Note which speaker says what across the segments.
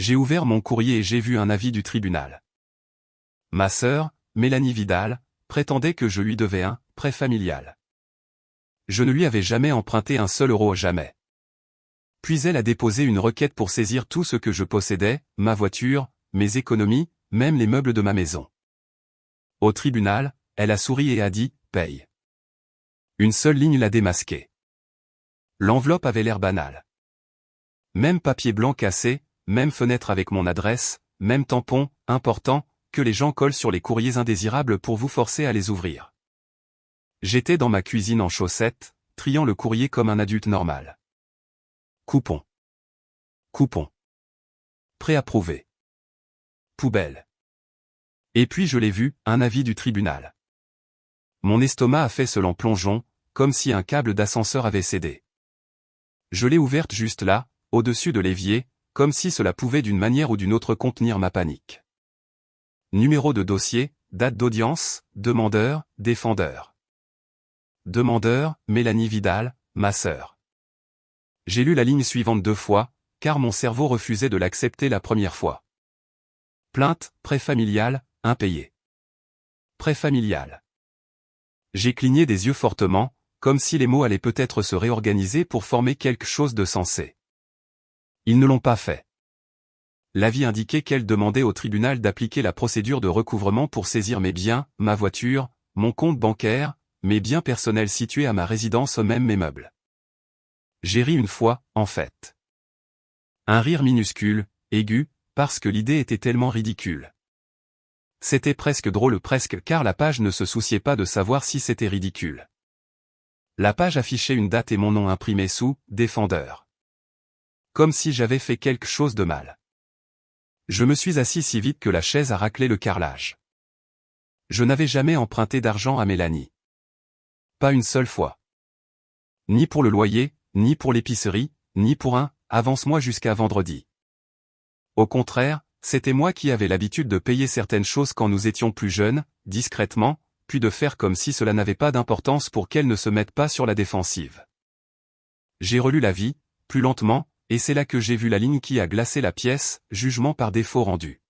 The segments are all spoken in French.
Speaker 1: J'ai ouvert mon courrier et j'ai vu un avis du tribunal. Ma sœur, Mélanie Vidal, prétendait que je lui devais un prêt familial. Je ne lui avais jamais emprunté un seul euro, jamais. Puis elle a déposé une requête pour saisir tout ce que je possédais, ma voiture, mes économies, même les meubles de ma maison. Au tribunal, elle a souri et a dit « paye ». Une seule ligne l'a démasqué. L'enveloppe avait l'air banale. Même papier blanc cassé, même fenêtre avec mon adresse, même tampon, important, que les gens collent sur les courriers indésirables pour vous forcer à les ouvrir. J'étais dans ma cuisine en chaussettes, triant le courrier comme un adulte normal. Coupon. Coupon. Préapprouvé. Poubelle. Et puis je l'ai vu, un avis du tribunal. Mon estomac a fait selon plongeon, comme si un câble d'ascenseur avait cédé. Je l'ai ouverte juste là, au-dessus de l'évier, comme si cela pouvait d'une manière ou d'une autre contenir ma panique. Numéro de dossier, date d'audience, demandeur, défendeur. Demandeur, Mélanie Vidal, ma sœur. J'ai lu la ligne suivante 2 fois, car mon cerveau refusait de l'accepter la première fois. Plainte, prêt familial, impayé. Prêt familial. J'ai cligné des yeux fortement, comme si les mots allaient peut-être se réorganiser pour former quelque chose de sensé. Ils ne l'ont pas fait. L'avis indiquait qu'elle demandait au tribunal d'appliquer la procédure de recouvrement pour saisir mes biens, ma voiture, mon compte bancaire, mes biens personnels situés à ma résidence, même mes meubles. J'ai ri une fois, en fait. Un rire minuscule, aigu, parce que l'idée était tellement ridicule. C'était presque drôle, presque, car la page ne se souciait pas de savoir si c'était ridicule. La page affichait une date et mon nom imprimé sous « Défendeur ». Comme si j'avais fait quelque chose de mal. Je me suis assis si vite que la chaise a raclé le carrelage. Je n'avais jamais emprunté d'argent à Mélanie. Pas une seule fois. Ni pour le loyer, ni pour l'épicerie, ni pour un « avance-moi jusqu'à vendredi ». Au contraire, c'était moi qui avais l'habitude de payer certaines choses quand nous étions plus jeunes, discrètement, puis de faire comme si cela n'avait pas d'importance pour qu'elle ne se mette pas sur la défensive. J'ai relu l'avis, plus lentement, et c'est là que j'ai vu la ligne qui a glacé la pièce, jugement par défaut rendu.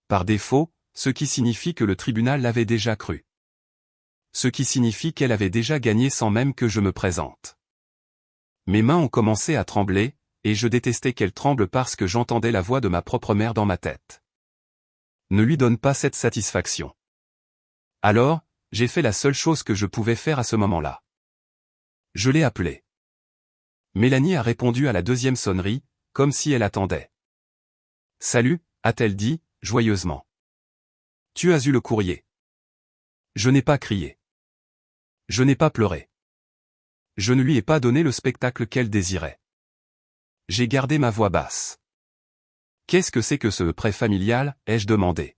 Speaker 1: Par défaut, ce qui signifie que le tribunal l'avait déjà cru. Ce qui signifie qu'elle avait déjà gagné sans même que je me présente. Mes mains ont commencé à trembler, et je détestais qu'elles tremblent parce que j'entendais la voix de ma propre mère dans ma tête. Ne lui donne pas cette satisfaction. Alors, j'ai fait la seule chose que je pouvais faire à ce moment-là. Je l'ai appelée. Mélanie a répondu à la deuxième sonnerie, comme si elle attendait. « Salut », a-t-elle dit, joyeusement. « Tu as eu le courrier. » Je n'ai pas crié. Je n'ai pas pleuré. Je ne lui ai pas donné le spectacle qu'elle désirait. J'ai gardé ma voix basse. « Qu'est-ce que c'est que ce prêt familial ?» ai-je demandé.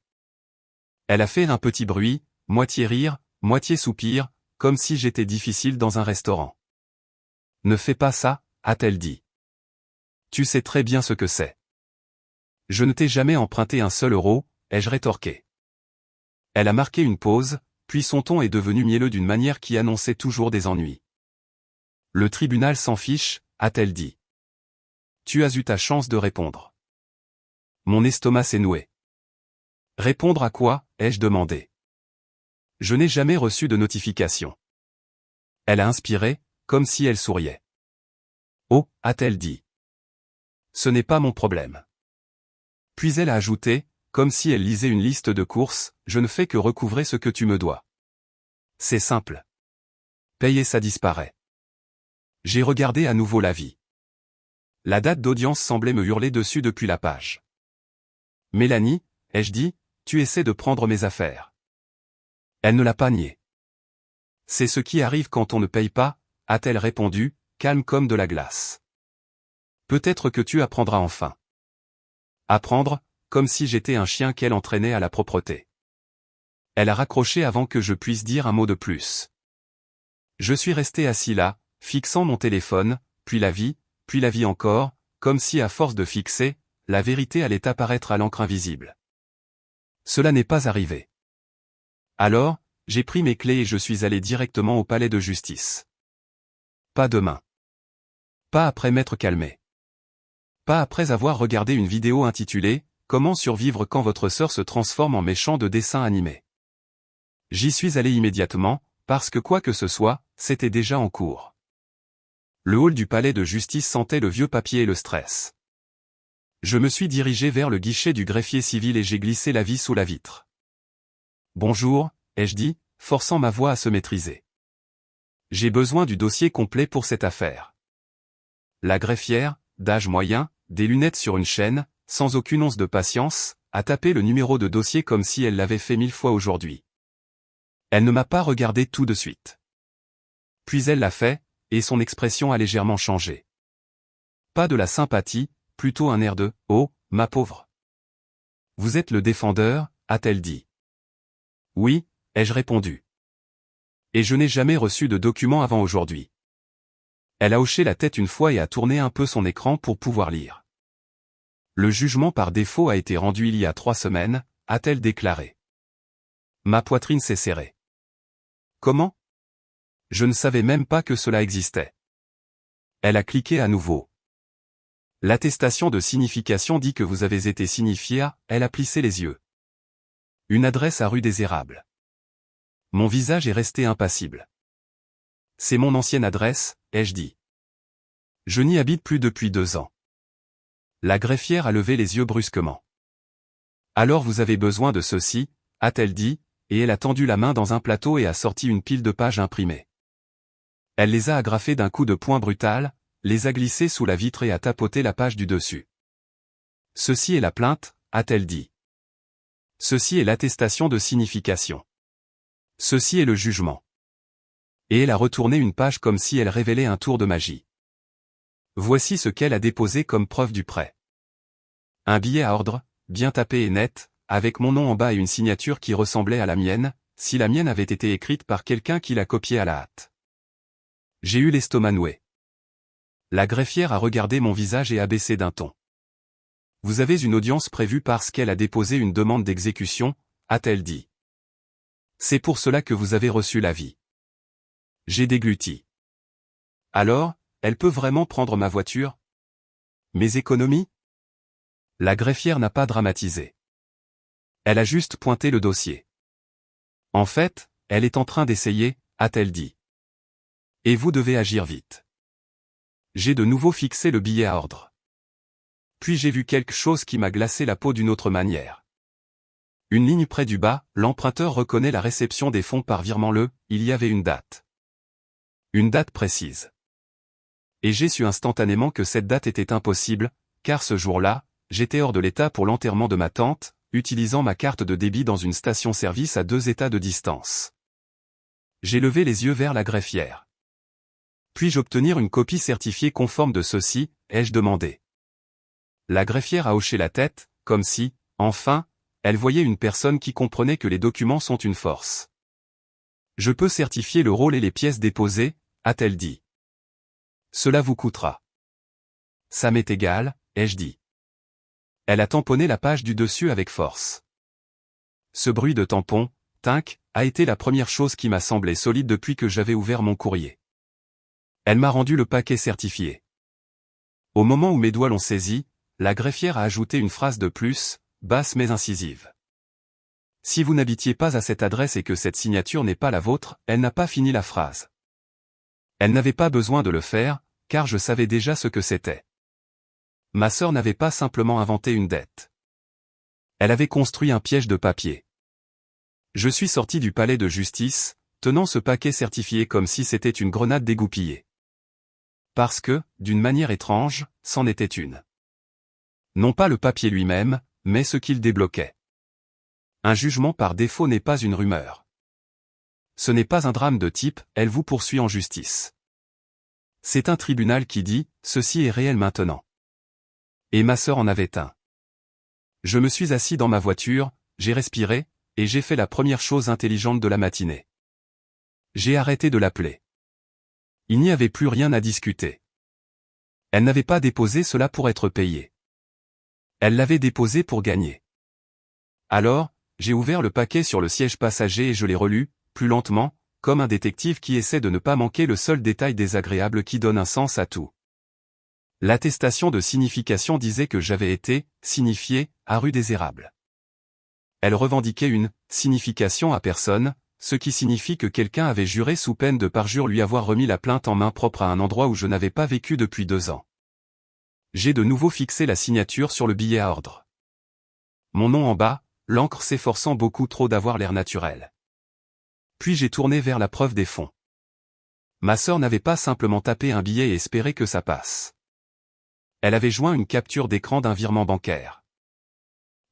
Speaker 1: Elle a fait un petit bruit, moitié rire, moitié soupir, comme si j'étais difficile dans un restaurant. « Ne fais pas ça », a-t-elle dit. « Tu sais très bien ce que c'est. »« Je ne t'ai jamais emprunté un seul euro », ai-je rétorqué. Elle a marqué une pause, puis son ton est devenu mielleux d'une manière qui annonçait toujours des ennuis. « Le tribunal s'en fiche », a-t-elle dit. « Tu as eu ta chance de répondre. » Mon estomac s'est noué. « Répondre à quoi ?» ai-je demandé. « Je n'ai jamais reçu de notification. » Elle a inspiré, comme si elle souriait. « Oh » a-t-elle dit. « Ce n'est pas mon problème. » Puis elle a ajouté, comme si elle lisait une liste de courses, « Je ne fais que recouvrer ce que tu me dois. C'est simple. Payer, ça disparaît. » J'ai regardé à nouveau l'avis. La date d'audience semblait me hurler dessus depuis la page. « Mélanie » ai-je dit, « tu essaies de prendre mes affaires. » Elle ne l'a pas nié. « C'est ce qui arrive quand on ne paye pas » a-t-elle répondu, calme comme de la glace. « Peut-être que tu apprendras enfin. » Apprendre, comme si j'étais un chien qu'elle entraînait à la propreté. Elle a raccroché avant que je puisse dire un mot de plus. Je suis resté assis là, fixant mon téléphone, puis la vie encore, comme si à force de fixer, la vérité allait apparaître à l'encre invisible. Cela n'est pas arrivé. Alors, j'ai pris mes clés et je suis allé directement au palais de justice. Pas demain. Pas après m'être calmé. Pas après avoir regardé une vidéo intitulée « Comment survivre quand votre sœur se transforme en méchant de dessin animé ». J'y suis allé immédiatement, parce que quoi que ce soit, c'était déjà en cours. Le hall du palais de justice sentait le vieux papier et le stress. Je me suis dirigé vers le guichet du greffier civil et j'ai glissé la vis sous la vitre. « Bonjour », ai-je dit, forçant ma voix à se maîtriser. « J'ai besoin du dossier complet pour cette affaire. » La greffière, d'âge moyen, des lunettes sur une chaîne, sans aucune once de patience, a tapé le numéro de dossier comme si elle l'avait fait 1000 fois aujourd'hui. Elle ne m'a pas regardé tout de suite. Puis elle l'a fait, et son expression a légèrement changé. Pas de la sympathie, plutôt un air de « Oh, ma pauvre. Vous êtes le défendeur », a-t-elle dit. « Oui », ai-je répondu. « Et je n'ai jamais reçu de document avant aujourd'hui. » Elle a hoché la tête une fois et a tourné un peu son écran pour pouvoir lire. « Le jugement par défaut a été rendu il y a 3 semaines, a-t-elle déclaré. Ma poitrine s'est serrée. Comment ? Je ne savais même pas que cela existait. Elle a cliqué à nouveau. L'attestation de signification dit que vous avez été signifié à, elle a plissé les yeux. Une adresse à rue des Érables. Mon visage est resté impassible. C'est mon ancienne adresse, ai-je dit. Je n'y habite plus depuis 2 ans. La greffière a levé les yeux brusquement. Alors vous avez besoin de ceci, a-t-elle dit, et elle a tendu la main dans un plateau et a sorti une pile de pages imprimées. Elle les a agrafées d'un coup de poing brutal, les a glissées sous la vitre et a tapoté la page du dessus. Ceci est la plainte, a-t-elle dit. Ceci est l'attestation de signification. Ceci est le jugement. Et elle a retourné une page comme si elle révélait un tour de magie. Voici ce qu'elle a déposé comme preuve du prêt. Un billet à ordre, bien tapé et net, avec mon nom en bas et une signature qui ressemblait à la mienne, si la mienne avait été écrite par quelqu'un qui l'a copiée à la hâte. J'ai eu l'estomac noué. La greffière a regardé mon visage et a baissé d'un ton. Vous avez une audience prévue parce qu'elle a déposé une demande d'exécution, a-t-elle dit. C'est pour cela que vous avez reçu l'avis. J'ai dégluti. Alors, elle peut vraiment prendre ma voiture ? Mes économies ? La greffière n'a pas dramatisé. Elle a juste pointé le dossier. En fait, elle est en train d'essayer, a-t-elle dit. Et vous devez agir vite. J'ai de nouveau fixé le billet à ordre. Puis j'ai vu quelque chose qui m'a glacé la peau d'une autre manière. Une ligne près du bas, l'emprunteur reconnaît la réception des fonds par virement il y avait une date. Une date précise. Et j'ai su instantanément que cette date était impossible, car ce jour-là, j'étais hors de l'état pour l'enterrement de ma tante, utilisant ma carte de débit dans une station-service à 2 états de distance. J'ai levé les yeux vers la greffière. Puis-je obtenir une copie certifiée conforme de ceci, ai-je demandé. La greffière a hoché la tête, comme si, enfin, elle voyait une personne qui comprenait que les documents sont une force. Je peux certifier le rôle et les pièces déposées, a-t-elle dit. Cela vous coûtera. Ça m'est égal, ai-je dit. Elle a tamponné la page du dessus avec force. Ce bruit de tampon, tinc, a été la première chose qui m'a semblé solide depuis que j'avais ouvert mon courrier. Elle m'a rendu le paquet certifié. Au moment où mes doigts l'ont saisi, la greffière a ajouté une phrase de plus, basse mais incisive. Si vous n'habitiez pas à cette adresse et que cette signature n'est pas la vôtre, elle n'a pas fini la phrase. Elle n'avait pas besoin de le faire, car je savais déjà ce que c'était. Ma sœur n'avait pas simplement inventé une dette. Elle avait construit un piège de papier. Je suis sorti du palais de justice, tenant ce paquet certifié comme si c'était une grenade dégoupillée. Parce que, d'une manière étrange, c'en était une. Non pas le papier lui-même, mais ce qu'il débloquait. Un jugement par défaut n'est pas une rumeur. Ce n'est pas un drame de type « elle vous poursuit en justice ». C'est un tribunal qui dit « ceci est réel maintenant ». Et ma sœur en avait un. Je me suis assis dans ma voiture, j'ai respiré, et j'ai fait la première chose intelligente de la matinée. J'ai arrêté de l'appeler. Il n'y avait plus rien à discuter. Elle n'avait pas déposé cela pour être payée. Elle l'avait déposé pour gagner. Alors, j'ai ouvert le paquet sur le siège passager et je l'ai relu, plus lentement, comme un détective qui essaie de ne pas manquer le seul détail désagréable qui donne un sens à tout. L'attestation de signification disait que j'avais été signifié à rue des Érables. Elle revendiquait une signification à personne, ce qui signifie que quelqu'un avait juré sous peine de parjure lui avoir remis la plainte en main propre à un endroit où je n'avais pas vécu depuis 2 ans. J'ai de nouveau fixé la signature sur le billet à ordre. Mon nom en bas, l'encre s'efforçant beaucoup trop d'avoir l'air naturel. Puis j'ai tourné vers la preuve des fonds. Ma sœur n'avait pas simplement tapé un billet et espéré que ça passe. Elle avait joint une capture d'écran d'un virement bancaire.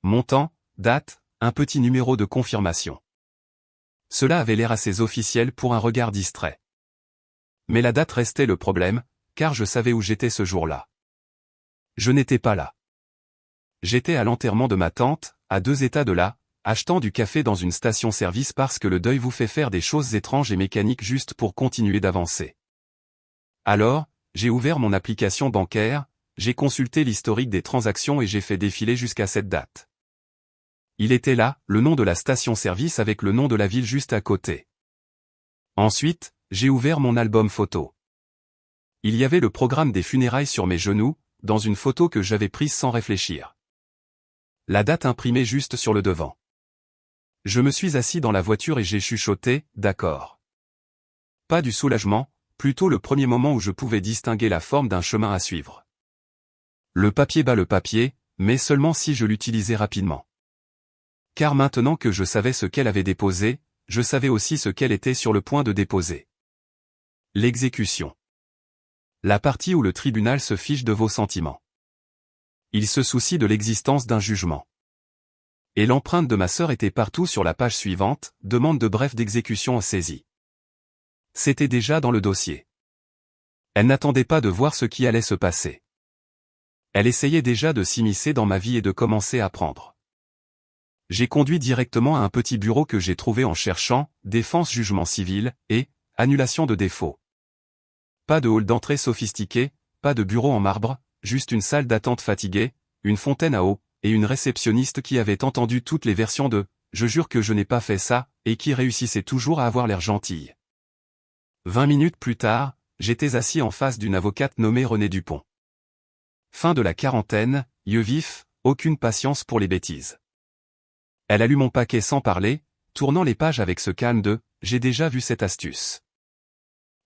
Speaker 1: Montant, date, un petit numéro de confirmation. Cela avait l'air assez officiel pour un regard distrait. Mais la date restait le problème, car je savais où j'étais ce jour-là. Je n'étais pas là. J'étais à l'enterrement de ma tante, à 2 états de là, achetant du café dans une station-service parce que le deuil vous fait faire des choses étranges et mécaniques juste pour continuer d'avancer. Alors, j'ai ouvert mon application bancaire, j'ai consulté l'historique des transactions et j'ai fait défiler jusqu'à cette date. Il était là, le nom de la station-service avec le nom de la ville juste à côté. Ensuite, j'ai ouvert mon album photo. Il y avait le programme des funérailles sur mes genoux, dans une photo que j'avais prise sans réfléchir. La date imprimée juste sur le devant. Je me suis assis dans la voiture et j'ai chuchoté, d'accord. Pas du soulagement, plutôt le premier moment où je pouvais distinguer la forme d'un chemin à suivre. Le papier bat le papier, mais seulement si je l'utilisais rapidement. Car maintenant que je savais ce qu'elle avait déposé, je savais aussi ce qu'elle était sur le point de déposer. L'exécution. La partie où le tribunal se fiche de vos sentiments. Il se soucie de l'existence d'un jugement. Et l'empreinte de ma sœur était partout sur la page suivante, demande de bref d'exécution saisie. C'était déjà dans le dossier. Elle n'attendait pas de voir ce qui allait se passer. Elle essayait déjà de s'immiscer dans ma vie et de commencer à prendre. J'ai conduit directement à un petit bureau que j'ai trouvé en cherchant « Défense jugement civil » et « Annulation de défaut ». Pas de hall d'entrée sophistiqué, pas de bureau en marbre, juste une salle d'attente fatiguée, une fontaine à eau, et une réceptionniste qui avait entendu toutes les versions de « Je jure que je n'ai pas fait ça » et qui réussissait toujours à avoir l'air gentille. 20 minutes plus tard, j'étais assis en face d'une avocate nommée Renée Dupont. Fin de la quarantaine, yeux vifs, aucune patience pour les bêtises. Elle a lu mon paquet sans parler, tournant les pages avec ce calme de « J'ai déjà vu cette astuce ».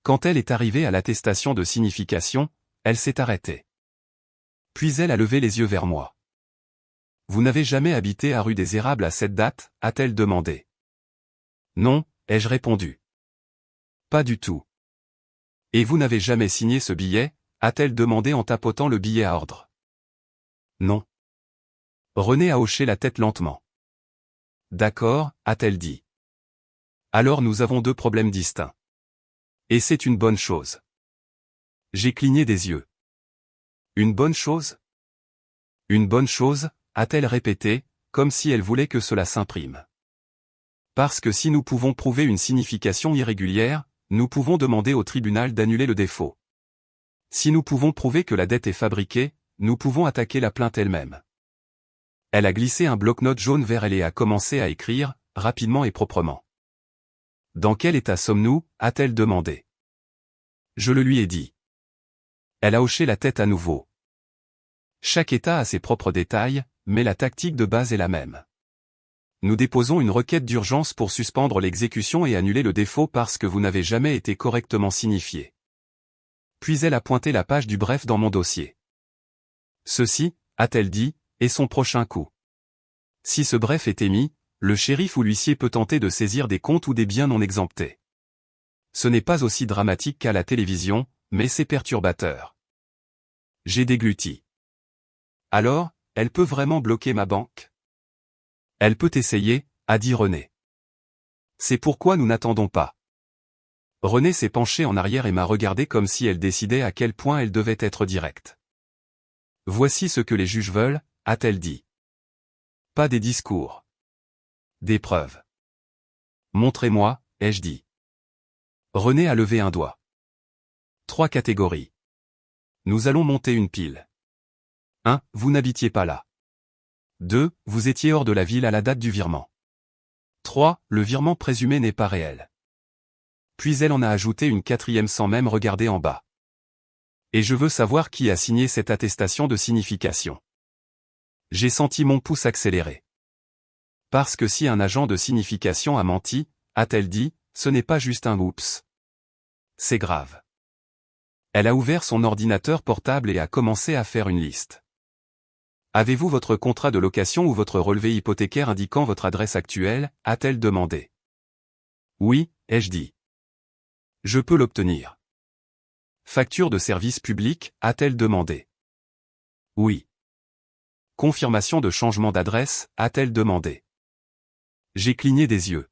Speaker 1: Quand elle est arrivée à l'attestation de signification, elle s'est arrêtée. Puis elle a levé les yeux vers moi. « Vous n'avez jamais habité à rue des Érables à cette date ?» a-t-elle demandé. « Non » ai-je répondu. « Pas du tout. »« Et vous n'avez jamais signé ce billet ?» a-t-elle demandé en tapotant le billet à ordre. « Non. » Renée a hoché la tête lentement. « D'accord » a-t-elle dit. « Alors nous avons 2 problèmes distincts. Et c'est une bonne chose. » J'ai cligné des yeux. « Une bonne chose ? » « Une bonne chose » a-t-elle répété, comme si elle voulait que cela s'imprime. « Parce que si nous pouvons prouver une signification irrégulière, nous pouvons demander au tribunal d'annuler le défaut. Si nous pouvons prouver que la dette est fabriquée, nous pouvons attaquer la plainte elle-même. » Elle a glissé un bloc-notes jaune vers elle et a commencé à écrire, rapidement et proprement. « Dans quel état sommes-nous » a-t-elle demandé. Je le lui ai dit. Elle a hoché la tête à nouveau. Chaque état a ses propres détails, mais la tactique de base est la même. Nous déposons une requête d'urgence pour suspendre l'exécution et annuler le défaut parce que vous n'avez jamais été correctement signifié. Puis elle a pointé la page du bref dans mon dossier. Ceci, a-t-elle dit, est son prochain coup. Si ce bref est émis, le shérif ou l'huissier peut tenter de saisir des comptes ou des biens non exemptés. Ce n'est pas aussi dramatique qu'à la télévision, mais c'est perturbateur. J'ai dégluti. Alors, elle peut vraiment bloquer ma banque ? Elle peut essayer, a dit Renée. C'est pourquoi nous n'attendons pas. Renée s'est penchée en arrière et m'a regardé comme si elle décidait à quel point elle devait être directe. Voici ce que les juges veulent, a-t-elle dit. Pas des discours. Des preuves. Montrez-moi, ai-je dit. Renée a levé un doigt. 3 catégories. Nous allons monter une pile. 1. Vous n'habitiez pas là. 2. Vous étiez hors de la ville à la date du virement. 3. Le virement présumé n'est pas réel. Puis elle en a ajouté une 4e sans même regarder en bas. Et je veux savoir qui a signé cette attestation de signification. J'ai senti mon pouce accélérer. Parce que si un agent de signification a menti, a-t-elle dit, ce n'est pas juste un oups. C'est grave. Elle a ouvert son ordinateur portable et a commencé à faire une liste. Avez-vous votre contrat de location ou votre relevé hypothécaire indiquant votre adresse actuelle, a-t-elle demandé. Oui, ai-je dit. Je peux l'obtenir. Facture de service public, a-t-elle demandé. Oui. Confirmation de changement d'adresse, a-t-elle demandé. J'ai cligné des yeux.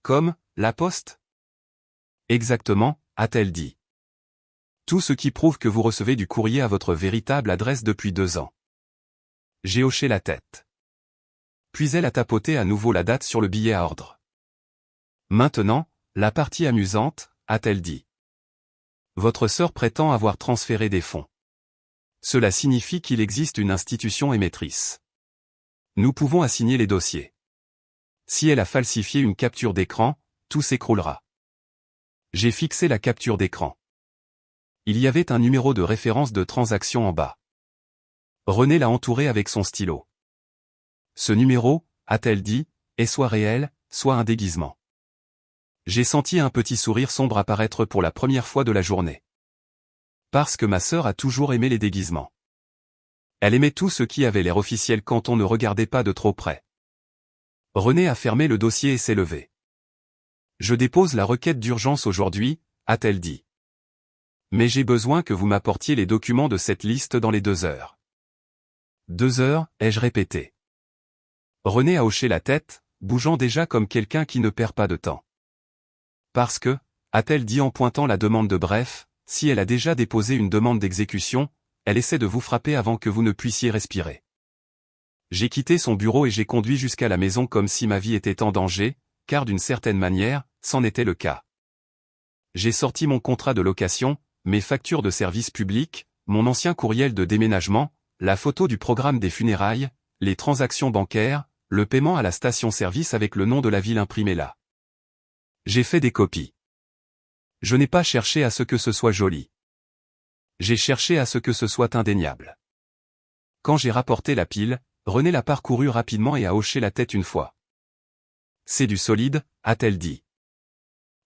Speaker 1: Comme, la poste? Exactement, a-t-elle dit. Tout ce qui prouve que vous recevez du courrier à votre véritable adresse depuis 2 ans. J'ai hoché la tête. Puis elle a tapoté à nouveau la date sur le billet à ordre. Maintenant, la partie amusante, a-t-elle dit. Votre sœur prétend avoir transféré des fonds. Cela signifie qu'il existe une institution émettrice. Nous pouvons assigner les dossiers. Si elle a falsifié une capture d'écran, tout s'écroulera. J'ai fixé la capture d'écran. Il y avait un numéro de référence de transaction en bas. René l'a entouré avec son stylo. Ce numéro, a-t-elle dit, est soit réel, soit un déguisement. J'ai senti un petit sourire sombre apparaître pour la première fois de la journée. Parce que ma sœur a toujours aimé les déguisements. Elle aimait tout ce qui avait l'air officiel quand on ne regardait pas de trop près. René a fermé le dossier et s'est levé. Je dépose la requête d'urgence aujourd'hui, a-t-elle dit. Mais j'ai besoin que vous m'apportiez les documents de cette liste dans les 2 heures. 2 heures, ai-je répété. René a hoché la tête, bougeant déjà comme quelqu'un qui ne perd pas de temps. Parce que, a-t-elle dit en pointant la demande de bref, si elle a déjà déposé une demande d'exécution, elle essaie de vous frapper avant que vous ne puissiez respirer. J'ai quitté son bureau et j'ai conduit jusqu'à la maison comme si ma vie était en danger, car d'une certaine manière, c'en était le cas. J'ai sorti mon contrat de location, mes factures de service public, mon ancien courriel de déménagement, la photo du programme des funérailles, les transactions bancaires, le paiement à la station-service avec le nom de la ville imprimé là. J'ai fait des copies. Je n'ai pas cherché à ce que ce soit joli. J'ai cherché à ce que ce soit indéniable. Quand j'ai rapporté la pile, René l'a parcouru rapidement et a hoché la tête une fois. C'est du solide, a-t-elle dit.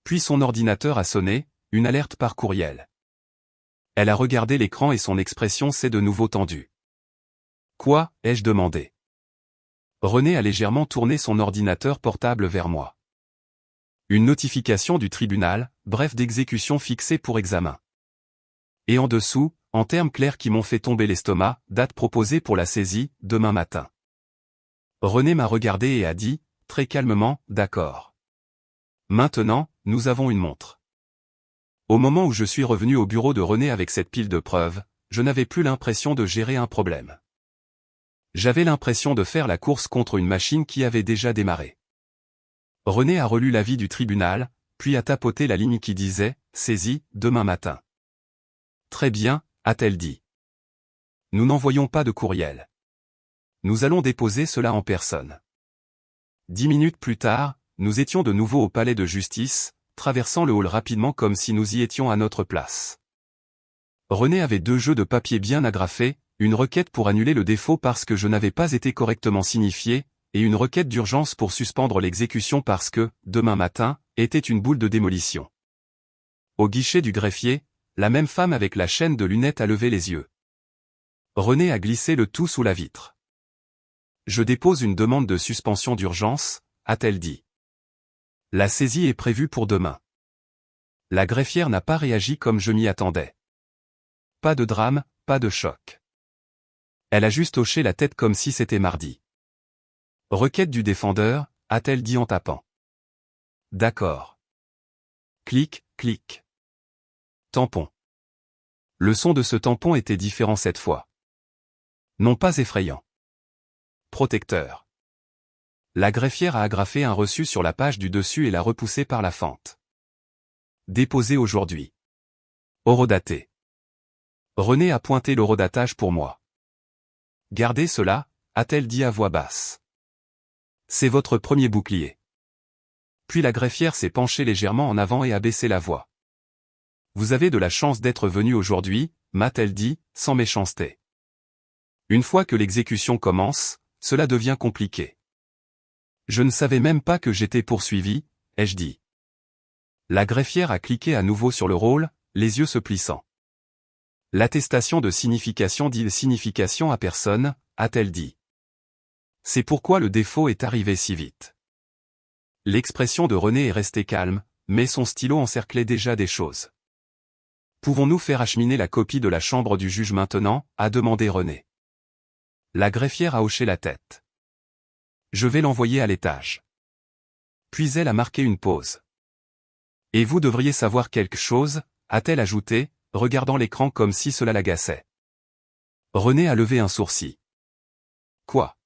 Speaker 1: Puis son ordinateur a sonné, une alerte par courriel. Elle a regardé l'écran et son expression s'est de nouveau tendue. Quoi, ai-je demandé. René a légèrement tourné son ordinateur portable vers moi. Une notification du tribunal, bref d'exécution fixée pour examen. Et en dessous, en termes clairs qui m'ont fait tomber l'estomac, date proposée pour la saisie, demain matin. René m'a regardé et a dit, très calmement, d'accord. Maintenant, nous avons une montre. Au moment où je suis revenu au bureau de René avec cette pile de preuves, je n'avais plus l'impression de gérer un problème. J'avais l'impression de faire la course contre une machine qui avait déjà démarré. René a relu l'avis du tribunal, puis a tapoté la ligne qui disait « Saisie, demain matin ». Très bien, a-t-elle dit. Nous n'envoyons pas de courriel. Nous allons déposer cela en personne. 10 minutes plus tard, nous étions de nouveau au palais de justice, traversant le hall rapidement comme si nous y étions à notre place. René avait 2 jeux de papier bien agrafés, une requête pour annuler le défaut parce que je n'avais pas été correctement signifié, et une requête d'urgence pour suspendre l'exécution parce que, demain matin, était une boule de démolition. Au guichet du greffier, la même femme avec la chaîne de lunettes a levé les yeux. René a glissé le tout sous la vitre. Je dépose une demande de suspension d'urgence, a-t-elle dit. La saisie est prévue pour demain. La greffière n'a pas réagi comme je m'y attendais. Pas de drame, pas de choc. Elle a juste hoché la tête comme si c'était mardi. Requête du défendeur, a-t-elle dit en tapant. D'accord. Clic, clic. Tampon. Le son de ce tampon était différent cette fois. Non pas effrayant. Protecteur. La greffière a agrafé un reçu sur la page du dessus et l'a repoussé par la fente. Déposé aujourd'hui. Horodaté. René a pointé l'horodatage pour moi. Gardez cela, a-t-elle dit à voix basse. C'est votre premier bouclier. Puis la greffière s'est penchée légèrement en avant et a baissé la voix. Vous avez de la chance d'être venu aujourd'hui, m'a-t-elle dit, sans méchanceté. Une fois que l'exécution commence, cela devient compliqué. Je ne savais même pas que j'étais poursuivi, ai-je dit. La greffière a cliqué à nouveau sur le rôle, les yeux se plissant. L'attestation de signification dit signification à personne, a-t-elle dit. C'est pourquoi le défaut est arrivé si vite. L'expression de René est restée calme, mais son stylo encerclait déjà des choses. Pouvons-nous faire acheminer la copie de la chambre du juge maintenant, a demandé René. La greffière a hoché la tête. Je vais l'envoyer à l'étage. Puis elle a marqué une pause. Et vous devriez savoir quelque chose, a-t-elle ajouté, regardant l'écran comme si cela l'agaçait. René a levé un sourcil. Quoi?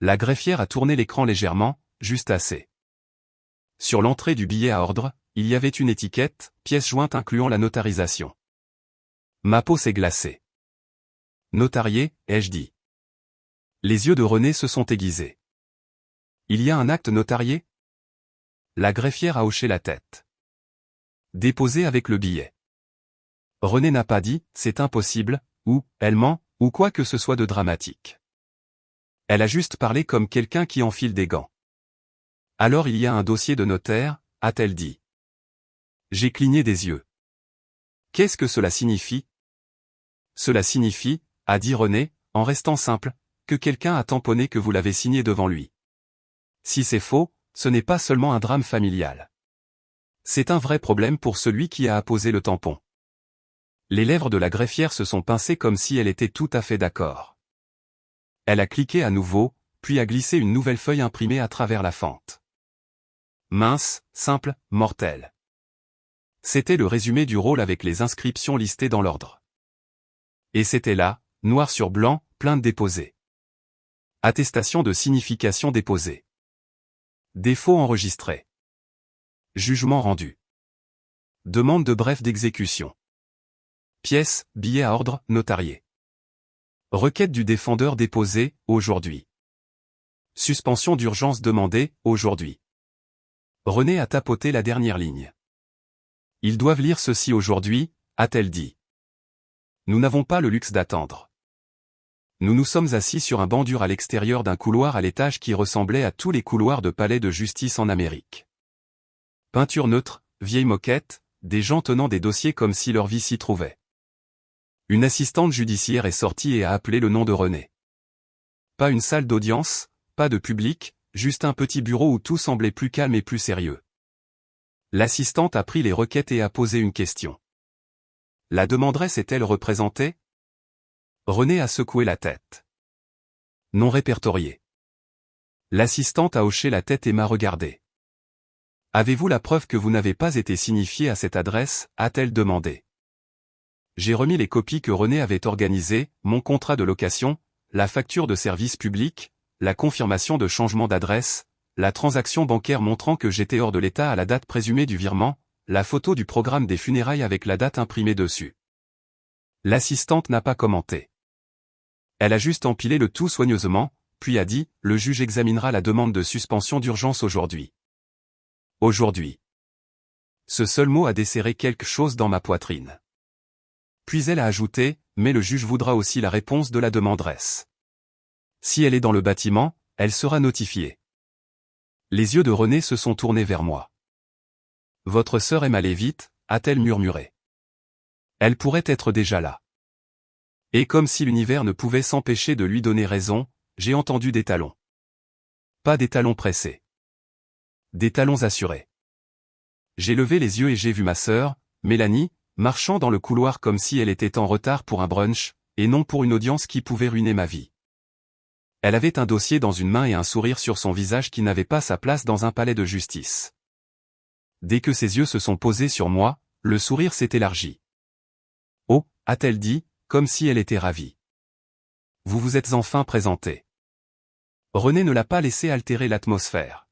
Speaker 1: La greffière a tourné l'écran légèrement, juste assez. Sur l'entrée du billet à ordre, il y avait une étiquette, pièce jointe incluant la notarisation. Ma peau s'est glacée. Notarié, ai-je dit. Les yeux de René se sont aiguisés. Il y a un acte notarié? La greffière a hoché la tête. Déposé avec le billet. René n'a pas dit, c'est impossible, ou, elle ment, ou quoi que ce soit de dramatique. Elle a juste parlé comme quelqu'un qui enfile des gants. Alors il y a un dossier de notaire, a-t-elle dit. J'ai cligné des yeux. Qu'est-ce que cela signifie? Cela signifie, a dit René, en restant simple, que quelqu'un a tamponné que vous l'avez signé devant lui. Si c'est faux, ce n'est pas seulement un drame familial. C'est un vrai problème pour celui qui a apposé le tampon. Les lèvres de la greffière se sont pincées comme si elle était tout à fait d'accord. Elle a cliqué à nouveau, puis a glissé une nouvelle feuille imprimée à travers la fente. Mince, simple, mortel. C'était le résumé du rôle avec les inscriptions listées dans l'ordre. Et c'était là, noir sur blanc, plainte déposée. Attestation de signification déposée. Défaut enregistré. Jugement rendu. Demande de bref d'exécution. Pièce, billet à ordre, notarié. Requête du défendeur déposée, aujourd'hui. Suspension d'urgence demandée, aujourd'hui. René a tapoté la dernière ligne. Ils doivent lire ceci aujourd'hui, a-t-elle dit. Nous n'avons pas le luxe d'attendre. Nous nous sommes assis sur un banc dur à l'extérieur d'un couloir à l'étage qui ressemblait à tous les couloirs de palais de justice en Amérique. Peinture neutre, vieille moquette, des gens tenant des dossiers comme si leur vie s'y trouvait. Une assistante judiciaire est sortie et a appelé le nom de René. Pas une salle d'audience, pas de public, juste un petit bureau où tout semblait plus calme et plus sérieux. L'assistante a pris les requêtes et a posé une question. La demanderesse est-elle représentée? René a secoué la tête. Non répertorié. L'assistante a hoché la tête et m'a regardé. Avez-vous la preuve que vous n'avez pas été signifié à cette adresse, a-t-elle demandé. J'ai remis les copies que René avait organisées, mon contrat de location, la facture de service public, la confirmation de changement d'adresse, la transaction bancaire montrant que j'étais hors de l'état à la date présumée du virement, la photo du programme des funérailles avec la date imprimée dessus. L'assistante n'a pas commenté. Elle a juste empilé le tout soigneusement, puis a dit, le juge examinera la demande de suspension d'urgence aujourd'hui. Aujourd'hui. Ce seul mot a desserré quelque chose dans ma poitrine. Puis elle a ajouté, mais le juge voudra aussi la réponse de la demanderesse. Si elle est dans le bâtiment, elle sera notifiée. Les yeux de René se sont tournés vers moi. Votre sœur aime aller vite, a-t-elle murmuré. Elle pourrait être déjà là. Et comme si l'univers ne pouvait s'empêcher de lui donner raison, j'ai entendu des talons. Pas des talons pressés. Des talons assurés. J'ai levé les yeux et j'ai vu ma sœur, Mélanie, marchant dans le couloir comme si elle était en retard pour un brunch, et non pour une audience qui pouvait ruiner ma vie. Elle avait un dossier dans une main et un sourire sur son visage qui n'avait pas sa place dans un palais de justice. Dès que ses yeux se sont posés sur moi, le sourire s'est élargi. Oh, a-t-elle dit, comme si elle était ravie. Vous vous êtes enfin présenté. René ne l'a pas laissé altérer l'atmosphère.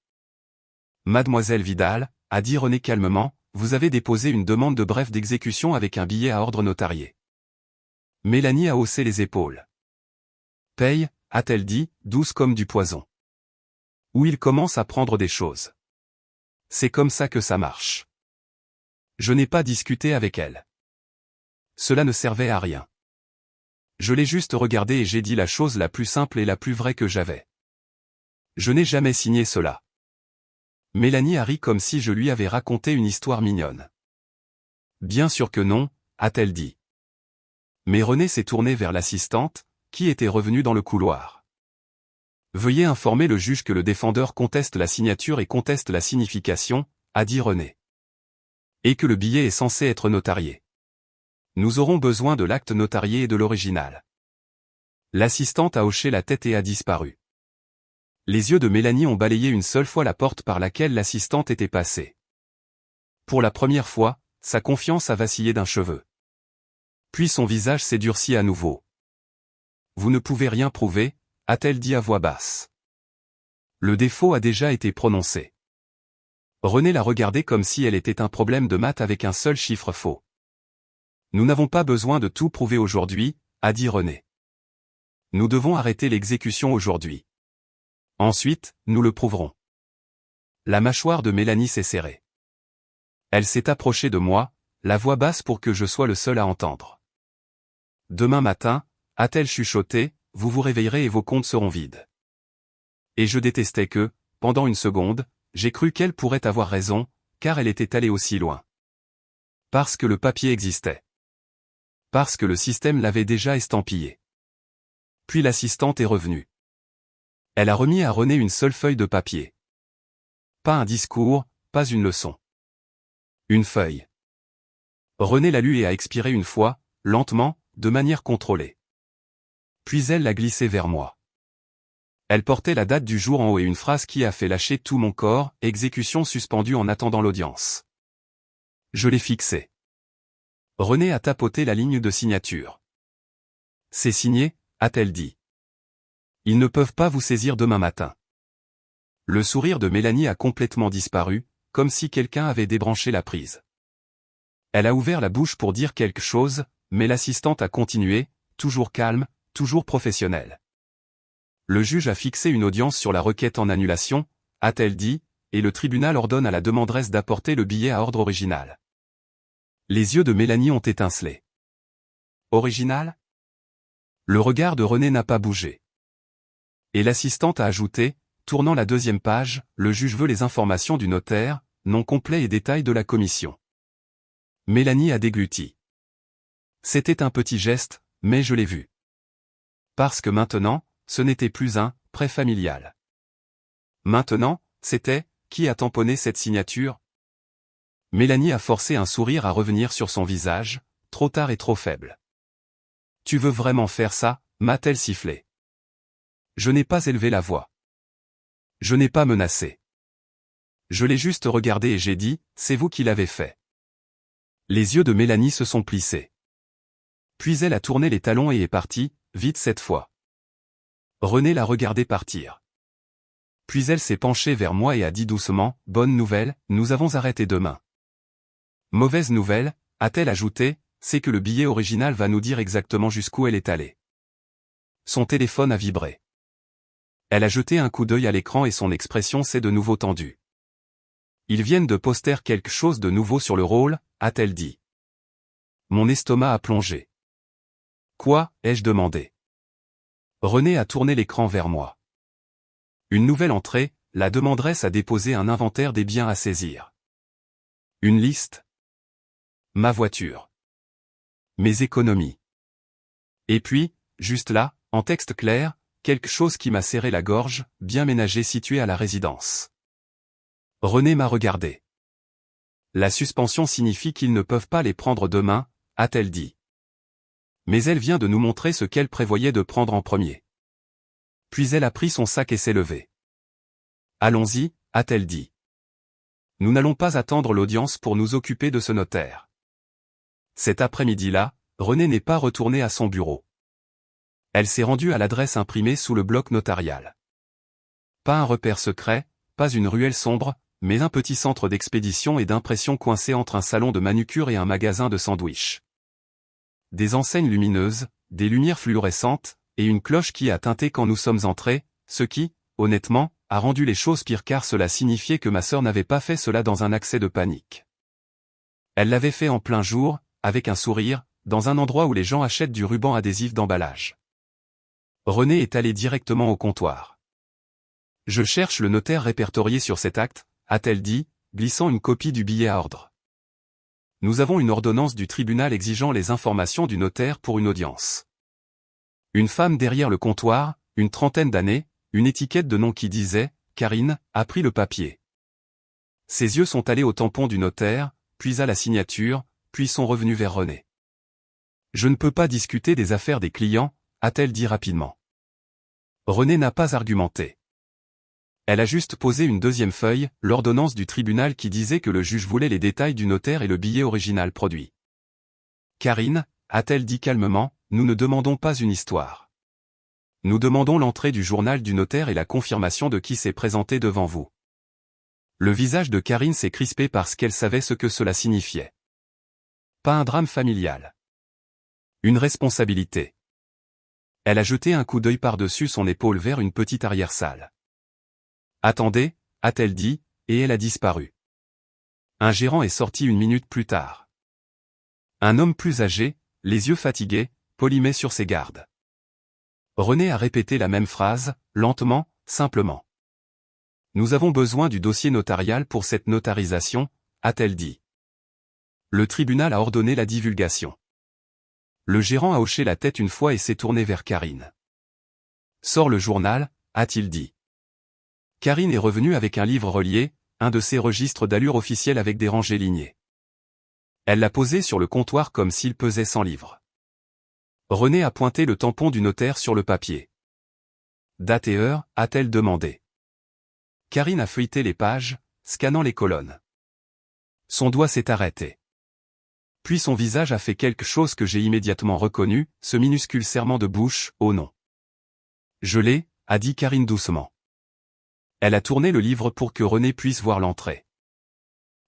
Speaker 1: Mademoiselle Vidal, a dit René calmement, vous avez déposé une demande de bref d'exécution avec un billet à ordre notarié. Mélanie a haussé les épaules. Paye, a-t-elle dit, douce comme du poison. Où il commence à prendre des choses. C'est comme ça que ça marche. Je n'ai pas discuté avec elle. Cela ne servait à rien. Je l'ai juste regardée et j'ai dit la chose la plus simple et la plus vraie que j'avais. Je n'ai jamais signé cela. Mélanie a ri comme si je lui avais raconté une histoire mignonne. Bien sûr que non, a-t-elle dit. Mais René s'est tourné vers l'assistante, qui était revenue dans le couloir. Veuillez informer le juge que le défendeur conteste la signature et conteste la signification, a dit René. Et que le billet est censé être notarié. Nous aurons besoin de l'acte notarié et de l'original. L'assistante a hoché la tête et a disparu. Les yeux de Mélanie ont balayé une seule fois la porte par laquelle l'assistante était passée. Pour la première fois, sa confiance a vacillé d'un cheveu. Puis son visage s'est durci à nouveau. Vous ne pouvez rien prouver, a-t-elle dit à voix basse. Le défaut a déjà été prononcé. René l'a regardée comme si elle était un problème de maths avec un seul chiffre faux. Nous n'avons pas besoin de tout prouver aujourd'hui, a dit René. Nous devons arrêter l'exécution aujourd'hui. Ensuite, nous le prouverons. La mâchoire de Mélanie s'est serrée. Elle s'est approchée de moi, la voix basse pour que je sois le seul à entendre. Demain matin, a-t-elle chuchoté, vous vous réveillerez et vos comptes seront vides. Et je détestais que, pendant une seconde, j'ai cru qu'elle pourrait avoir raison, car elle était allée aussi loin. Parce que le papier existait. Parce que le système l'avait déjà estampillé. Puis l'assistante est revenue. Elle a remis à René une seule feuille de papier. Pas un discours, pas une leçon. Une feuille. René l'a lue et a expiré une fois, lentement, de manière contrôlée. Puis elle l'a glissée vers moi. Elle portait la date du jour en haut et une phrase qui a fait lâcher tout mon corps, exécution suspendue en attendant l'audience. Je l'ai fixée. René a tapoté la ligne de signature. C'est signé, a-t-elle dit. Ils ne peuvent pas vous saisir demain matin. Le sourire de Mélanie a complètement disparu, comme si quelqu'un avait débranché la prise. Elle a ouvert la bouche pour dire quelque chose, mais l'assistante a continué, toujours calme, toujours professionnelle. Le juge a fixé une audience sur la requête en annulation, a-t-elle dit, et le tribunal ordonne à la demanderesse d'apporter le billet à ordre original. Les yeux de Mélanie ont étincelé. Original ? Le regard de René n'a pas bougé. Et l'assistante a ajouté, tournant la deuxième page, le juge veut les informations du notaire, nom complet et détails de la commission. Mélanie a dégluti. C'était un petit geste, mais je l'ai vu. Parce que maintenant, ce n'était plus un prêt familial. Maintenant, c'était, qui a tamponné cette signature ? Mélanie a forcé un sourire à revenir sur son visage, trop tard et trop faible. Tu veux vraiment faire ça, m'a-t-elle sifflé. Je n'ai pas élevé la voix. Je n'ai pas menacé. Je l'ai juste regardé et j'ai dit, c'est vous qui l'avez fait. Les yeux de Mélanie se sont plissés. Puis elle a tourné les talons et est partie, vite cette fois. René l'a regardé partir. Puis elle s'est penchée vers moi et a dit doucement, bonne nouvelle, nous avons arrêté demain. Mauvaise nouvelle, a-t-elle ajouté, c'est que le billet original va nous dire exactement jusqu'où elle est allée. Son téléphone a vibré. Elle a jeté un coup d'œil à l'écran et son expression s'est de nouveau tendue. Ils viennent de poster quelque chose de nouveau sur le rôle, a-t-elle dit. Mon estomac a plongé. Quoi, ai-je demandé. René a tourné l'écran vers moi. Une nouvelle entrée, la demanderesse a déposé un inventaire des biens à saisir. Une liste. Ma voiture. Mes économies. Et puis, juste là, en texte clair, quelque chose qui m'a serré la gorge, bien ménagé situé à la résidence. René m'a regardé. La suspension signifie qu'ils ne peuvent pas les prendre demain, a-t-elle dit. Mais elle vient de nous montrer ce qu'elle prévoyait de prendre en premier. Puis elle a pris son sac et s'est levée. Allons-y, a-t-elle dit. Nous n'allons pas attendre l'audience pour nous occuper de ce notaire. Cet après-midi-là, René n'est pas retourné à son bureau. Elle s'est rendue à l'adresse imprimée sous le bloc notarial. Pas un repère secret, pas une ruelle sombre, mais un petit centre d'expédition et d'impression coincé entre un salon de manucure et un magasin de sandwich. Des enseignes lumineuses, des lumières fluorescentes, et une cloche qui a tinté quand nous sommes entrés, ce qui, honnêtement, a rendu les choses pires car cela signifiait que ma sœur n'avait pas fait cela dans un accès de panique. Elle l'avait fait en plein jour, avec un sourire, dans un endroit où les gens achètent du ruban adhésif d'emballage. Renée est allée directement au comptoir. « Je cherche le notaire répertorié sur cet acte », a-t-elle dit, glissant une copie du billet à ordre. « Nous avons une ordonnance du tribunal exigeant les informations du notaire pour une audience. » Une femme derrière le comptoir, une trentaine d'années, une étiquette de nom qui disait « Karine » a pris le papier. Ses yeux sont allés au tampon du notaire, puis à la signature, puis sont revenus vers Renée. « Je ne peux pas discuter des affaires des clients », a-t-elle dit rapidement. Renée n'a pas argumenté. Elle a juste posé une deuxième feuille, l'ordonnance du tribunal qui disait que le juge voulait les détails du notaire et le billet original produit. « Karine », a-t-elle dit calmement, « nous ne demandons pas une histoire. Nous demandons l'entrée du journal du notaire et la confirmation de qui s'est présenté devant vous. » Le visage de Karine s'est crispé parce qu'elle savait ce que cela signifiait. Pas un drame familial. Une responsabilité. Elle a jeté un coup d'œil par-dessus son épaule vers une petite arrière-salle. « Attendez », a-t-elle dit, et elle a disparu. Un gérant est sorti une minute plus tard. Un homme plus âgé, les yeux fatigués, polimait sur ses gardes. Renée a répété la même phrase, lentement, simplement. « Nous avons besoin du dossier notarial pour cette notarisation », a-t-elle dit. Le tribunal a ordonné la divulgation. Le gérant a hoché la tête une fois et s'est tourné vers Karine. « Sors le journal », a-t-il dit. Karine est revenue avec un livre relié, un de ces registres d'allure officielle avec des rangées lignées. Elle l'a posé sur le comptoir comme s'il pesait 100 livres. Renée a pointé le tampon du notaire sur le papier. « Date et heure », a-t-elle demandé. Karine a feuilleté les pages, scannant les colonnes. Son doigt s'est arrêté. Puis son visage a fait quelque chose que j'ai immédiatement reconnu, ce minuscule serrement de bouche, « Oh non !»« Je l'ai », a dit Karine doucement. Elle a tourné le livre pour que Renée puisse voir l'entrée.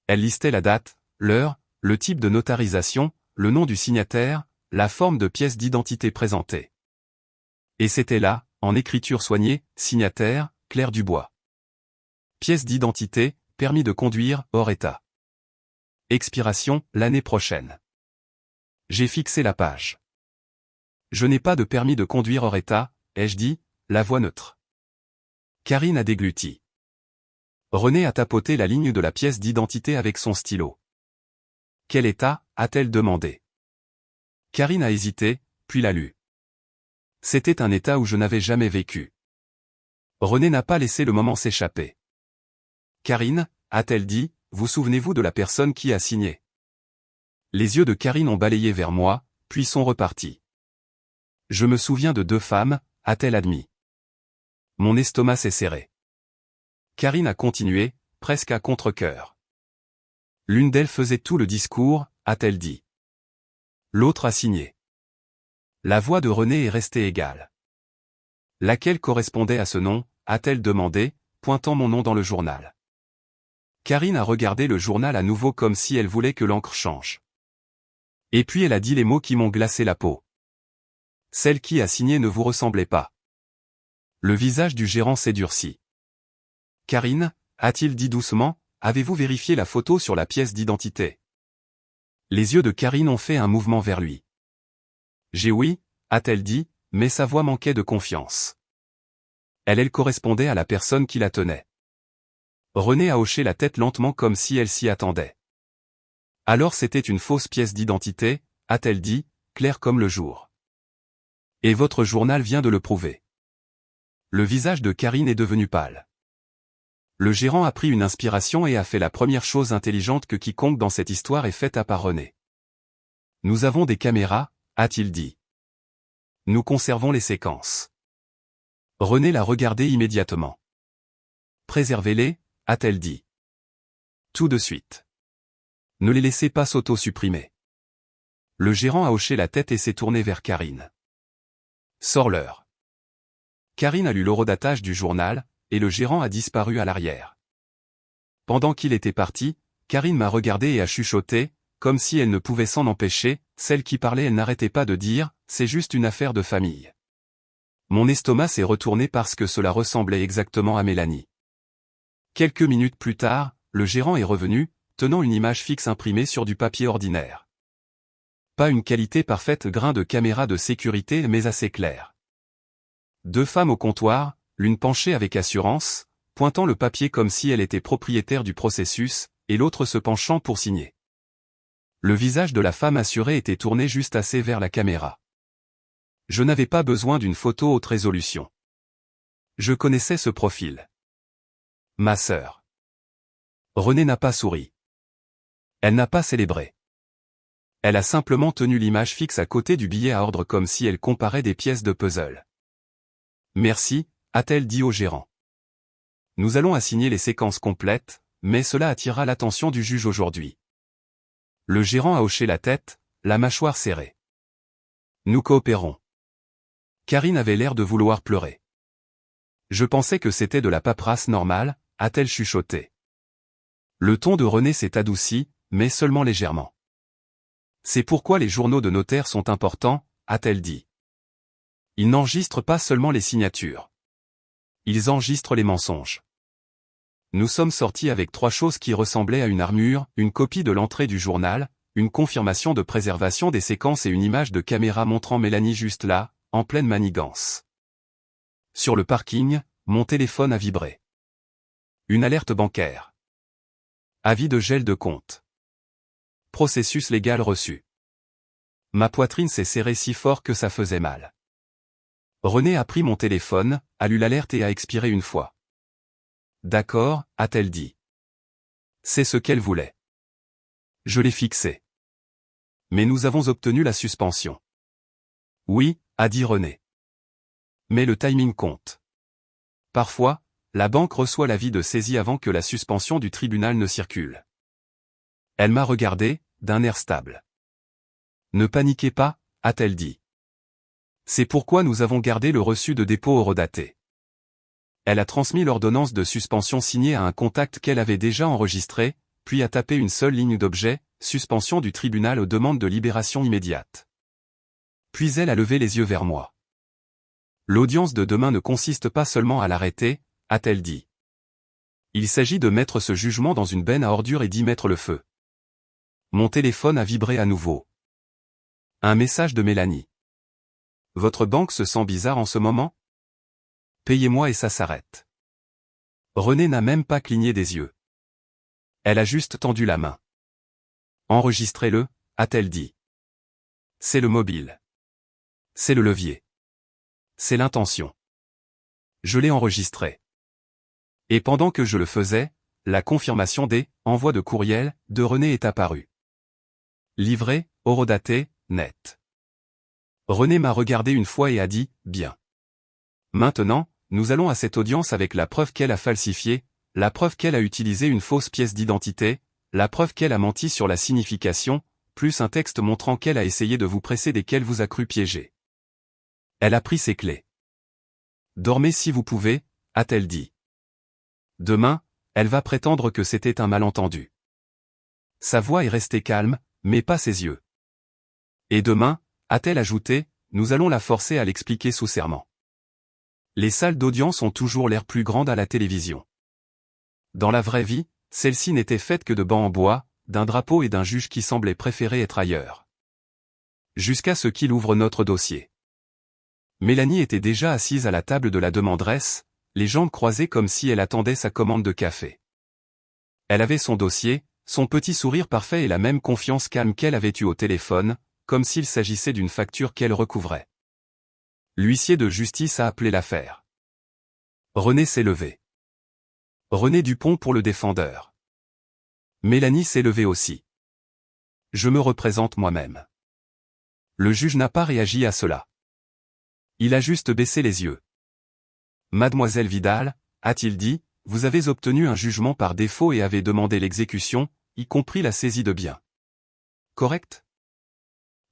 Speaker 1: Elle listait la date, l'heure, le type de notarisation, le nom du signataire, la forme de pièce d'identité présentée. Et c'était là, en écriture soignée, signataire, Claire Dubois. Pièce d'identité, permis de conduire, hors état. Expiration, l'année prochaine. J'ai fixé la page. Je n'ai pas de permis de conduire hors état, ai-je dit, la voix neutre. Karine a dégluti. Renée a tapoté la ligne de la pièce d'identité avec son stylo. Quel état, a-t-elle demandé. Karine a hésité, puis l'a lu. C'était un état où je n'avais jamais vécu. Renée n'a pas laissé le moment s'échapper. Karine, a-t-elle dit, vous souvenez-vous de la personne qui a signé? Les yeux de Karine ont balayé vers moi, puis sont repartis. Je me souviens de 2 femmes, a-t-elle admis. Mon estomac s'est serré. Karine a continué, presque à contre-cœur. L'une d'elles faisait tout le discours, a-t-elle dit. L'autre a signé. La voix de Renée est restée égale. Laquelle correspondait à ce nom, a-t-elle demandé, pointant mon nom dans le journal. Karine a regardé le journal à nouveau comme si elle voulait que l'encre change. Et puis elle a dit les mots qui m'ont glacé la peau. Celle qui a signé ne vous ressemblait pas. Le visage du gérant s'est durci. Karine, a-t-il dit doucement, avez-vous vérifié la photo sur la pièce d'identité? Les yeux de Karine ont fait un mouvement vers lui. J'ai oui, a-t-elle dit, mais sa voix manquait de confiance. Elle correspondait à la personne qui la tenait. Renée a hoché la tête lentement comme si elle s'y attendait. Alors c'était une fausse pièce d'identité, a-t-elle dit, claire comme le jour. Et votre journal vient de le prouver. Le visage de Karine est devenu pâle. Le gérant a pris une inspiration et a fait la première chose intelligente que quiconque dans cette histoire ait faite à part Renée. Nous avons des caméras, a-t-il dit. Nous conservons les séquences. Renée l'a regardé immédiatement. Préservez-les, a-t-elle dit. Tout de suite. Ne les laissez pas s'auto-supprimer. Le gérant a hoché la tête et s'est tourné vers Karine. Sors-leur. Karine a lu l'horodatage du journal, et le gérant a disparu à l'arrière. Pendant qu'il était parti, Karine m'a regardé et a chuchoté, comme si elle ne pouvait s'en empêcher, celle qui parlait elle n'arrêtait pas de dire, c'est juste une affaire de famille. Mon estomac s'est retourné parce que cela ressemblait exactement à Mélanie. Quelques minutes plus tard, le gérant est revenu, tenant une image fixe imprimée sur du papier ordinaire. Pas une qualité parfaite grain de caméra de sécurité mais assez claire. Deux femmes au comptoir, l'une penchée avec assurance, pointant le papier comme si elle était propriétaire du processus, et l'autre se penchant pour signer. Le visage de la femme assurée était tourné juste assez vers la caméra. Je n'avais pas besoin d'une photo haute résolution. Je connaissais ce profil. Ma sœur. Renée n'a pas souri. Elle n'a pas célébré. Elle a simplement tenu l'image fixe à côté du billet à ordre comme si elle comparait des pièces de puzzle. Merci, a-t-elle dit au gérant. Nous allons assigner les séquences complètes, mais cela attirera l'attention du juge aujourd'hui. Le gérant a hoché la tête, la mâchoire serrée. Nous coopérons. Karine avait l'air de vouloir pleurer. Je pensais que c'était de la paperasse normale, a-t-elle chuchoté. Le ton de Renée s'est adouci, mais seulement légèrement. C'est pourquoi les journaux de notaire sont importants, a-t-elle dit. Ils n'enregistrent pas seulement les signatures. Ils enregistrent les mensonges. Nous sommes sortis avec 3 choses qui ressemblaient à une armure, une copie de l'entrée du journal, une confirmation de préservation des séquences et une image de caméra montrant Mélanie juste là, en pleine manigance. Sur le parking, mon téléphone a vibré. Une alerte bancaire. Avis de gel de compte. Processus légal reçu. Ma poitrine s'est serrée si fort que ça faisait mal. Renée a pris mon téléphone, a lu l'alerte et a expiré une fois. D'accord, a-t-elle dit. C'est ce qu'elle voulait. Je l'ai fixé. Mais nous avons obtenu la suspension. Oui, a dit Renée. Mais le timing compte. Parfois, la banque reçoit l'avis de saisie avant que la suspension du tribunal ne circule. Elle m'a regardé, d'un air stable. Ne paniquez pas, a-t-elle dit. C'est pourquoi nous avons gardé le reçu de dépôt horodaté. Elle a transmis l'ordonnance de suspension signée à un contact qu'elle avait déjà enregistré, puis a tapé une seule ligne d'objet, suspension du tribunal aux demandes de libération immédiate. Puis elle a levé les yeux vers moi. L'audience de demain ne consiste pas seulement à l'arrêter, a-t-elle dit. Il s'agit de mettre ce jugement dans une benne à ordures et d'y mettre le feu. Mon téléphone a vibré à nouveau. Un message de Mélanie. Votre banque se sent bizarre en ce moment? Payez-moi et ça s'arrête. Renée n'a même pas cligné des yeux. Elle a juste tendu la main. Enregistrez-le, a-t-elle dit. C'est le mobile. C'est le levier. C'est l'intention. Je l'ai enregistré. Et pendant que je le faisais, la confirmation des envois de courriel de Renée est apparue. Livré, horodaté, net. Renée m'a regardé une fois et a dit « Bien. Maintenant, nous allons à cette audience avec la preuve qu'elle a falsifié, la preuve qu'elle a utilisé une fausse pièce d'identité, la preuve qu'elle a menti sur la signification, plus un texte montrant qu'elle a essayé de vous presser et qu'elle vous a cru piéger. » Elle a pris ses clés. « Dormez si vous pouvez, » a-t-elle dit. Demain, elle va prétendre que c'était un malentendu. Sa voix est restée calme, mais pas ses yeux. Et demain, a-t-elle ajouté, nous allons la forcer à l'expliquer sous serment. Les salles d'audience ont toujours l'air plus grandes à la télévision. Dans la vraie vie, celle-ci n'était faite que de bancs en bois, d'un drapeau et d'un juge qui semblait préférer être ailleurs. Jusqu'à ce qu'il ouvre notre dossier. Mélanie était déjà assise à la table de la demanderesse, les jambes croisées comme si elle attendait sa commande de café. Elle avait son dossier, son petit sourire parfait et la même confiance calme qu'elle avait eue au téléphone, comme s'il s'agissait d'une facture qu'elle recouvrait. L'huissier de justice a appelé l'affaire. Renée s'est levée. Renée Dupont pour le défendeur. Mélanie s'est levée aussi. Je me représente moi-même. Le juge n'a pas réagi à cela. Il a juste baissé les yeux. Mademoiselle Vidal, a-t-il dit, vous avez obtenu un jugement par défaut et avez demandé l'exécution, y compris la saisie de biens. Correct?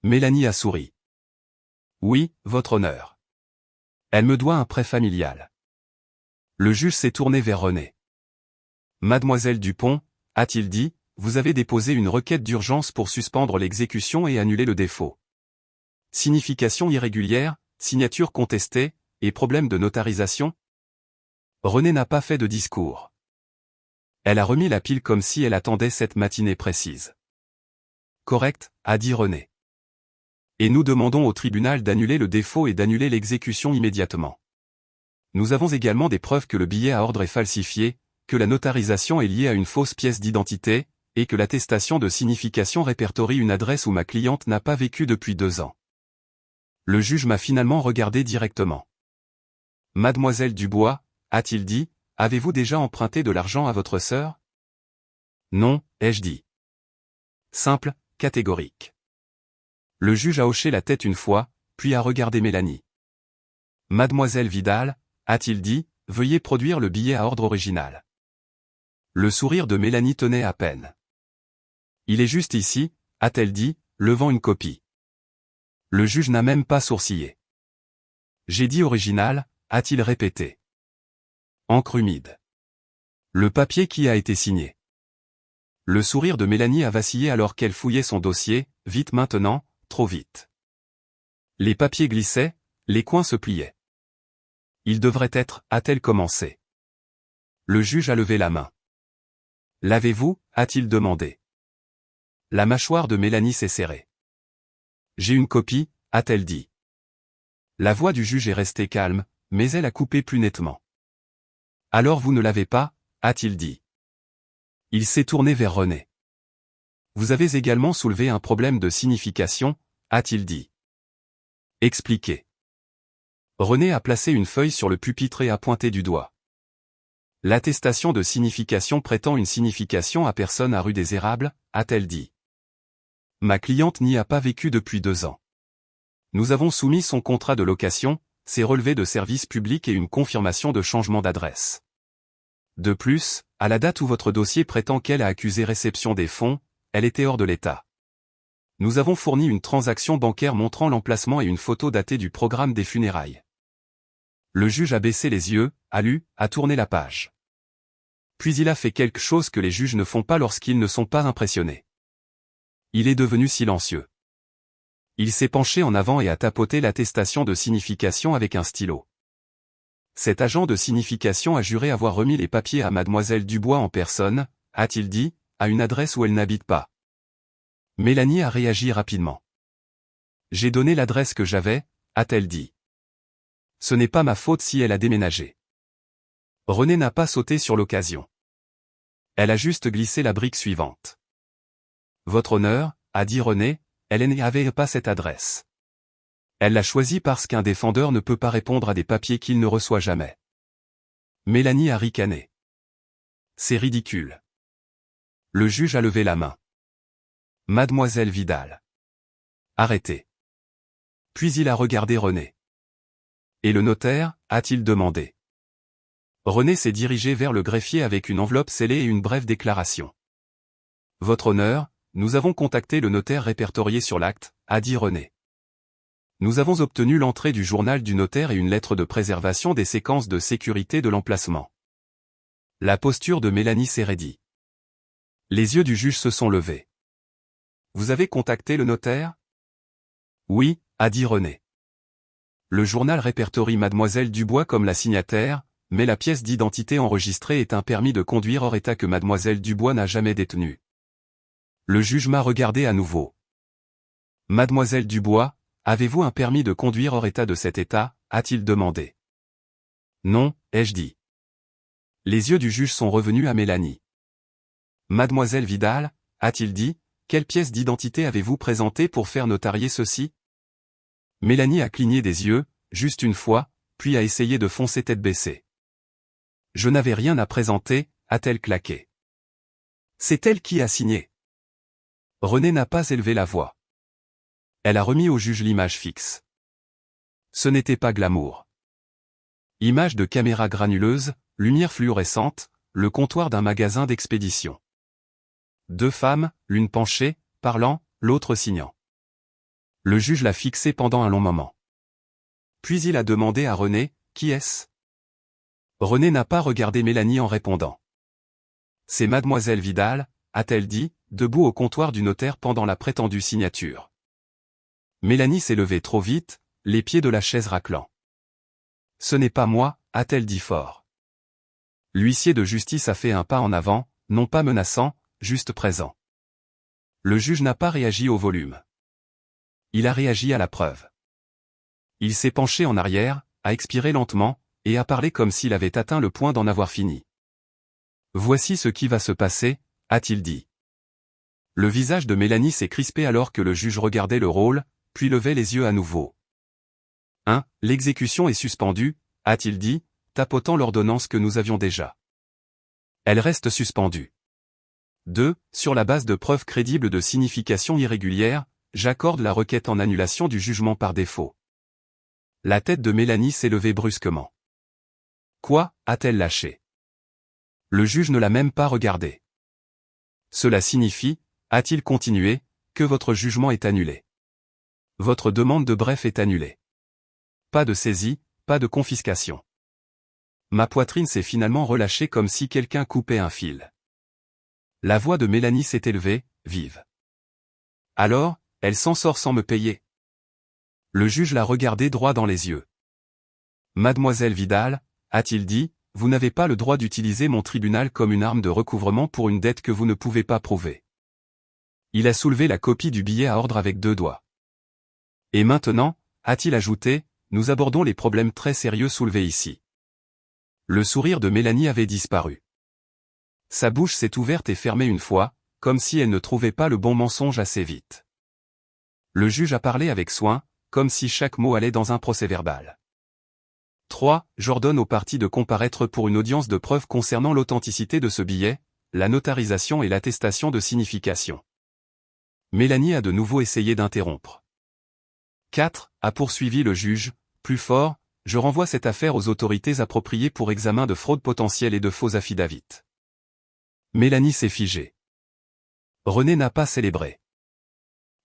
Speaker 1: Mélanie a souri. Oui, votre honneur. Elle me doit un prêt familial. Le juge s'est tourné vers Renée. Mademoiselle Dupont, a-t-il dit, vous avez déposé une requête d'urgence pour suspendre l'exécution et annuler le défaut. Signification irrégulière, signature contestée, et problème de notarisation? Renée n'a pas fait de discours. Elle a remis la pile comme si elle attendait cette matinée précise. Correct, a dit René. Et nous demandons au tribunal d'annuler le défaut et d'annuler l'exécution immédiatement. Nous avons également des preuves que le billet à ordre est falsifié, que la notarisation est liée à une fausse pièce d'identité, et que l'attestation de signification répertorie une adresse où ma cliente n'a pas vécu depuis 2 ans. Le juge m'a finalement regardé directement. Mademoiselle Dubois, a-t-il dit, avez-vous déjà emprunté de l'argent à votre sœur? Non, ai-je dit. Simple, catégorique. Le juge a hoché la tête une fois, puis a regardé Mélanie. Mademoiselle Vidal, a-t-il dit, veuillez produire le billet à ordre original. Le sourire de Mélanie tenait à peine. Il est juste ici, a-t-elle dit, levant une copie. Le juge n'a même pas sourcillé. J'ai dit original, a-t-il répété. Encre humide. Le papier qui a été signé. Le sourire de Mélanie a vacillé alors qu'elle fouillait son dossier, vite maintenant, trop vite. Les papiers glissaient, les coins se pliaient. Il devrait être, a-t-elle commencé. Le juge a levé la main. L'avez-vous, a-t-il demandé. La mâchoire de Mélanie s'est serrée. J'ai une copie, a-t-elle dit. La voix du juge est restée calme, mais elle a coupé plus nettement. Alors vous ne l'avez pas, a-t-il dit. Il s'est tourné vers René. Vous avez également soulevé un problème de signification, a-t-il dit. Expliquez. René a placé une feuille sur le pupitre et a pointé du doigt. L'attestation de signification prétend une signification à personne à rue des Érables, a-t-elle dit. Ma cliente n'y a pas vécu depuis 2 ans. Nous avons soumis son contrat de location, ses relevés de service public et une confirmation de changement d'adresse. De plus, à la date où votre dossier prétend qu'elle a accusé réception des fonds, elle était hors de l'État. Nous avons fourni une transaction bancaire montrant l'emplacement et une photo datée du programme des funérailles. Le juge a baissé les yeux, a lu, a tourné la page. Puis il a fait quelque chose que les juges ne font pas lorsqu'ils ne sont pas impressionnés. Il est devenu silencieux. Il s'est penché en avant et a tapoté l'attestation de signification avec un stylo. Cet agent de signification a juré avoir remis les papiers à Mademoiselle Dubois en personne, a-t-il dit, à une adresse où elle n'habite pas. Mélanie a réagi rapidement. J'ai donné l'adresse que j'avais, a-t-elle dit. Ce n'est pas ma faute si elle a déménagé. René n'a pas sauté sur l'occasion. Elle a juste glissé la brique suivante. Votre honneur, a dit René, elle n'avait pas cette adresse. Elle l'a choisie parce qu'un défendeur ne peut pas répondre à des papiers qu'il ne reçoit jamais. Mélanie a ricané. C'est ridicule. Le juge a levé la main. Mademoiselle Vidal. Arrêtez. Puis il a regardé René. Et le notaire, a-t-il demandé. René s'est dirigé vers le greffier avec une enveloppe scellée et une brève déclaration. Votre honneur, nous avons contacté le notaire répertorié sur l'acte, a dit René. Nous avons obtenu l'entrée du journal du notaire et une lettre de préservation des séquences de sécurité de l'emplacement. La posture de Mélanie s'est raidie. Les yeux du juge se sont levés. Vous avez contacté le notaire? Oui, a dit René. Le journal répertorie Mademoiselle Dubois comme la signataire, mais la pièce d'identité enregistrée est un permis de conduire hors état que Mademoiselle Dubois n'a jamais détenu. Le juge m'a regardé à nouveau. Mademoiselle Dubois, avez-vous un permis de conduire hors état de cet état, a-t-il demandé. Non, ai-je dit. Les yeux du juge sont revenus à Mélanie. Mademoiselle Vidal, a-t-il dit, quelle pièce d'identité avez-vous présentée pour faire notarier ceci? Mélanie a cligné des yeux, juste une fois, puis a essayé de foncer tête baissée. Je n'avais rien à présenter, a-t-elle claqué. C'est elle qui a signé. René n'a pas élevé la voix. Elle a remis au juge l'image fixe. Ce n'était pas glamour. Image de caméra granuleuse, lumière fluorescente, le comptoir d'un magasin d'expédition. 2 femmes, l'une penchée, parlant, l'autre signant. Le juge l'a fixé pendant un long moment. Puis il a demandé à René, qui est-ce? René n'a pas regardé Mélanie en répondant. C'est Mademoiselle Vidal, a-t-elle dit, debout au comptoir du notaire pendant la prétendue signature. Mélanie s'est levée trop vite, les pieds de la chaise raclant. Ce n'est pas moi, a-t-elle dit fort. L'huissier de justice a fait un pas en avant, non pas menaçant, juste présent. Le juge n'a pas réagi au volume. Il a réagi à la preuve. Il s'est penché en arrière, a expiré lentement, et a parlé comme s'il avait atteint le point d'en avoir fini. Voici ce qui va se passer, a-t-il dit. Le visage de Mélanie s'est crispé alors que le juge regardait le rôle, puis levait les yeux à nouveau. 1. L'exécution est suspendue, a-t-il dit, tapotant l'ordonnance que nous avions déjà. Elle reste suspendue. 2. Sur la base de preuves crédibles de signification irrégulière, j'accorde la requête en annulation du jugement par défaut. La tête de Mélanie s'est levée brusquement. Quoi, a-t-elle lâché? Le juge ne l'a même pas regardé. Cela signifie, a-t-il continué, que votre jugement est annulé. Votre demande de bref est annulée. Pas de saisie, pas de confiscation. Ma poitrine s'est finalement relâchée comme si quelqu'un coupait un fil. La voix de Mélanie s'est élevée, vive. Alors, elle s'en sort sans me payer. Le juge l'a regardée droit dans les yeux. Mademoiselle Vidal, a-t-il dit, vous n'avez pas le droit d'utiliser mon tribunal comme une arme de recouvrement pour une dette que vous ne pouvez pas prouver. Il a soulevé la copie du billet à ordre avec 2 doigts. Et maintenant, a-t-il ajouté, nous abordons les problèmes très sérieux soulevés ici. Le sourire de Mélanie avait disparu. Sa bouche s'est ouverte et fermée une fois, comme si elle ne trouvait pas le bon mensonge assez vite. Le juge a parlé avec soin, comme si chaque mot allait dans un procès-verbal. 3. J'ordonne aux parties de comparaître pour une audience de preuve concernant l'authenticité de ce billet, la notarisation et l'attestation de signification. Mélanie a de nouveau essayé d'interrompre. 4. A poursuivi le juge, plus fort, je renvoie cette affaire aux autorités appropriées pour examen de fraude potentielle et de faux affidavits. Mélanie s'est figée. René n'a pas célébré.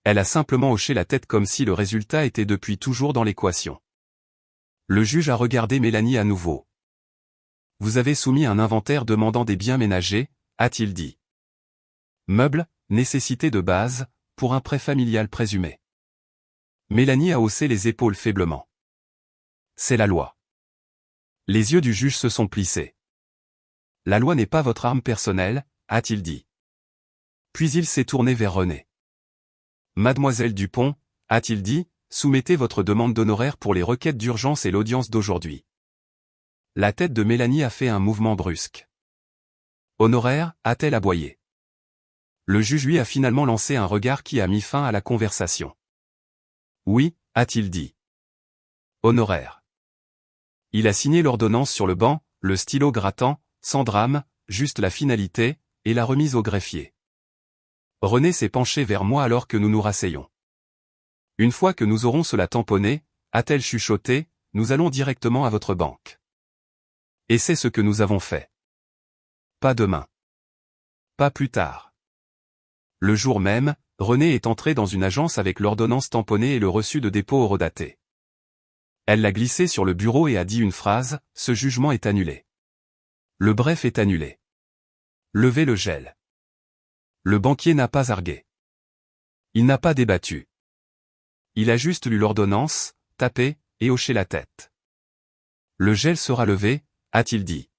Speaker 1: Elle a simplement hoché la tête comme si le résultat était depuis toujours dans l'équation. Le juge a regardé Mélanie à nouveau. Vous avez soumis un inventaire demandant des biens ménagers, a-t-il dit. Meubles, nécessités de base, pour un prêt familial présumé. Mélanie a haussé les épaules faiblement. C'est la loi. Les yeux du juge se sont plissés. La loi n'est pas votre arme personnelle, a-t-il dit. Puis il s'est tourné vers René. Mademoiselle Dupont, a-t-il dit, soumettez votre demande d'honoraires pour les requêtes d'urgence et l'audience d'aujourd'hui. La tête de Mélanie a fait un mouvement brusque. Honoraires, a-t-elle aboyé. Le juge lui a finalement lancé un regard qui a mis fin à la conversation. Oui, a-t-il dit. Honoraires. Il a signé l'ordonnance sur le banc, le stylo grattant, sans drame, juste la finalité, et la remise au greffier. René s'est penché vers moi alors que nous nous rasseyons. Une fois que nous aurons cela tamponné, a-t-elle chuchoté, nous allons directement à votre banque. Et c'est ce que nous avons fait. Pas demain. Pas plus tard. Le jour même, René est entré dans une agence avec l'ordonnance tamponnée et le reçu de dépôt horodaté. Elle l'a glissé sur le bureau et a dit une phrase, ce jugement est annulé. Le bref est annulé. Levez le gel. Le banquier n'a pas argué. Il n'a pas débattu. Il a juste lu l'ordonnance, tapé, et hoché la tête. Le gel sera levé, a-t-il dit.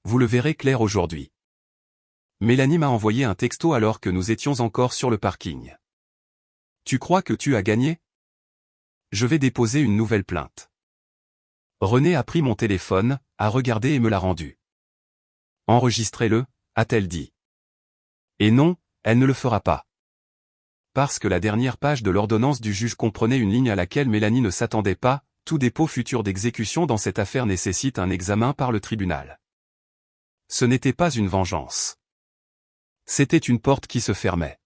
Speaker 1: Vous le verrez clair aujourd'hui. Mélanie m'a envoyé un texto alors que nous étions encore sur le parking. Tu crois que tu as gagné? Je vais déposer une nouvelle plainte. René a pris mon téléphone, a regardé et me l'a rendu. Enregistrez-le, a-t-elle dit. Et non, elle ne le fera pas. Parce que la dernière page de l'ordonnance du juge comprenait une ligne à laquelle Mélanie ne s'attendait pas, tout dépôt futur d'exécution dans cette affaire nécessite un examen par le tribunal. Ce n'était pas une vengeance. C'était une porte qui se fermait.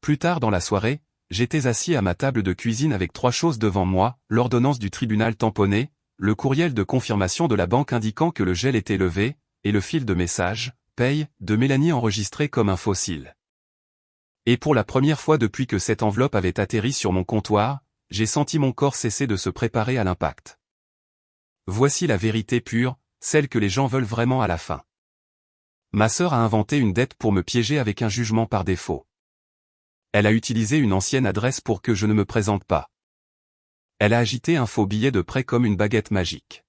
Speaker 1: Plus tard dans la soirée, j'étais assis à ma table de cuisine avec 3 choses devant moi, l'ordonnance du tribunal tamponnée, le courriel de confirmation de la banque indiquant que le gel était levé, et le fil de message, paye, de Mélanie enregistré comme un fossile. Et pour la première fois depuis que cette enveloppe avait atterri sur mon comptoir, j'ai senti mon corps cesser de se préparer à l'impact. Voici la vérité pure, celle que les gens veulent vraiment à la fin. Ma sœur a inventé une dette pour me piéger avec un jugement par défaut. Elle a utilisé une ancienne adresse pour que je ne me présente pas. Elle a agité un faux billet de prêt comme une baguette magique.